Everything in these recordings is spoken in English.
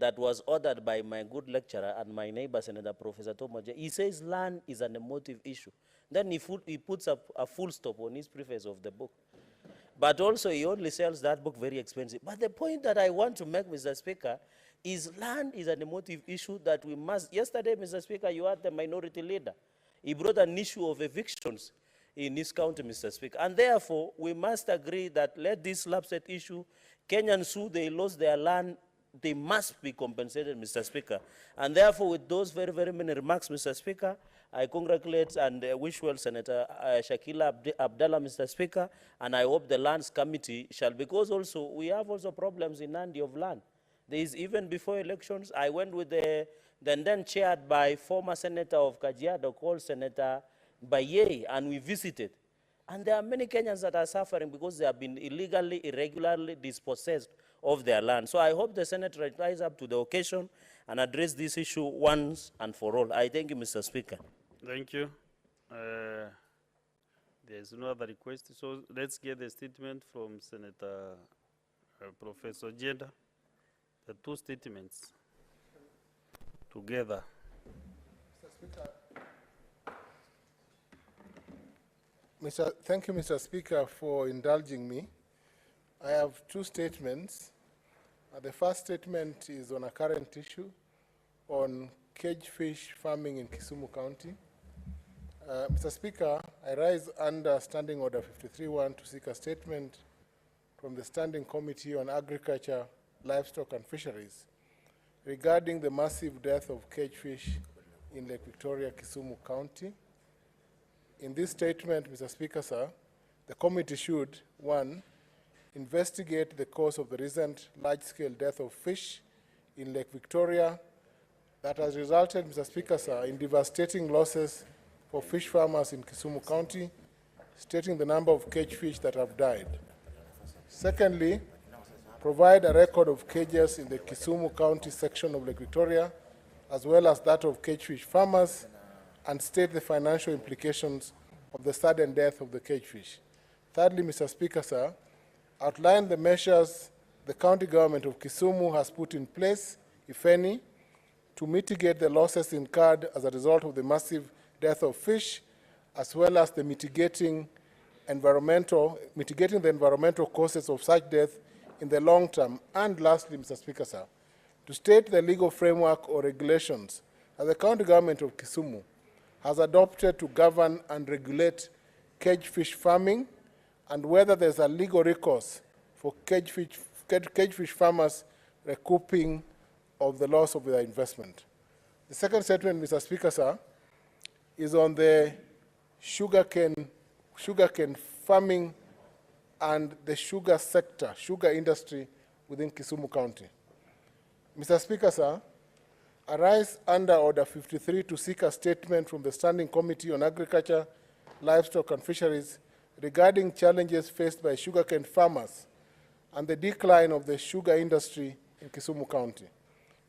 that was ordered by my good lecturer and my neighbor, Senator Professor Tomoje. He says land is an emotive issue. Then he puts up a full stop on his preface of the book. But also he only sells that book very expensive. But the point that I want to make, Mr. Speaker, is land is an emotive issue that we must. Yesterday, Mr. Speaker, you had the minority leader. He brought an issue of evictions in his county, Mr. Speaker. And therefore, we must agree that let this lapset issue, Kenyans who they lost their land, they must be compensated, Mr. Speaker. And therefore, with those very, very many remarks, Mr. Speaker, I congratulate and wish well Senator Shakila Abdallah, Mr. Speaker, and I hope the Lands Committee shall, because also we have also problems in Nandi of land. There is, even before elections, I went with the then chaired by former Senator of Kajiado called Senator Baye, and we visited. And there are many Kenyans that are suffering because they have been illegally, irregularly dispossessed of their land. So I hope the Senate rise up to the occasion and address this issue once and for all. I thank you, Mr. Speaker. Thank you. There's no other request. So let's get the statement from Senator Professor Jenda. The two statements together. Mr. Speaker. Thank you, Mr. Speaker, for indulging me. I have two statements. The first statement is on a current issue on cage fish farming in Kisumu County. Mr. Speaker, I rise under Standing Order 53-1 to seek a statement from the Standing Committee on Agriculture, Livestock and Fisheries regarding the massive death of cage fish in Lake Victoria, Kisumu County. In this statement, Mr. Speaker, sir, the committee should, 1, investigate the cause of the recent large-scale death of fish in Lake Victoria that has resulted, Mr. Speaker, sir, in devastating losses for fish farmers in Kisumu County, stating the number of cage fish that have died. Secondly, provide a record of cages in the Kisumu County section of Lake Victoria, as well as that of cage fish farmers, and state the financial implications of the sudden death of the cage fish. Thirdly, Mr. Speaker, sir, outline the measures the county government of Kisumu has put in place, if any, to mitigate the losses incurred as a result of the massive death of fish, as well as the mitigating the environmental causes of such death in the long term. And lastly, Mr. Speaker, sir, to state the legal framework or regulations that the county government of Kisumu has adopted to govern and regulate cage fish farming, and whether there's a legal recourse for cage fish farmers recouping of the loss of their investment. The second statement, Mr. Speaker, sir, is on the sugarcane farming and the sugar sector, sugar industry within Kisumu County. Mr. Speaker, sir, I rise under Order 53 to seek a statement from the Standing Committee on Agriculture, Livestock and Fisheries regarding challenges faced by sugarcane farmers and the decline of the sugar industry in Kisumu County.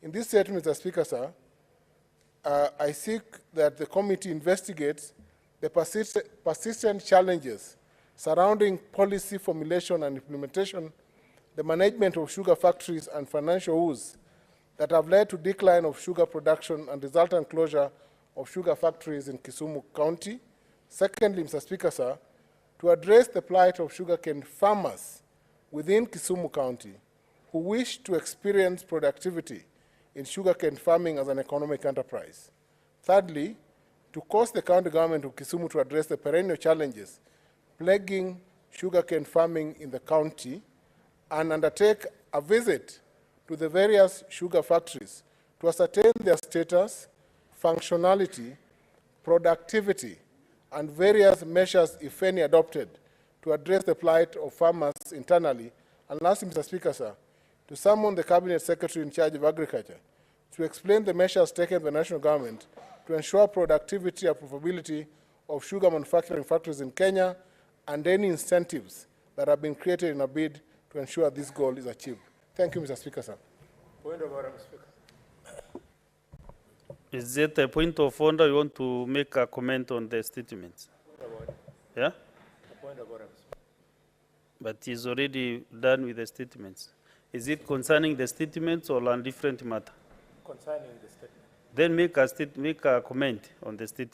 In this statement, Mr. Speaker, sir, I seek that the committee investigates the persistent challenges surrounding policy formulation and implementation, the management of sugar factories and financial woes that have led to decline of sugar production and resultant closure of sugar factories in Kisumu County. Secondly, Mr. Speaker, sir, to address the plight of sugarcane farmers within Kisumu County who wish to experience productivity in sugarcane farming as an economic enterprise. Thirdly, to cause the county government of Kisumu to address the perennial challenges plaguing sugarcane farming in the county and undertake a visit to the various sugar factories to ascertain their status, functionality, productivity, and various measures, if any, adopted to address the plight of farmers internally. And lastly, Mr. Speaker, sir, to summon the Cabinet Secretary in charge of Agriculture to explain the measures taken by the national government to ensure productivity and profitability of sugar manufacturing factories in Kenya and any incentives that have been created in a bid to ensure this goal is achieved. Thank you, Mr. Speaker, sir. Point of order, Mr. Speaker. Is it a point of order? You want to make a comment on the statements? Yeah? Point of order, Mr. Speaker. But he's already done with the statements. Is it concerning the statements or on different matter? Concerning the statement. Then make a comment on the statement.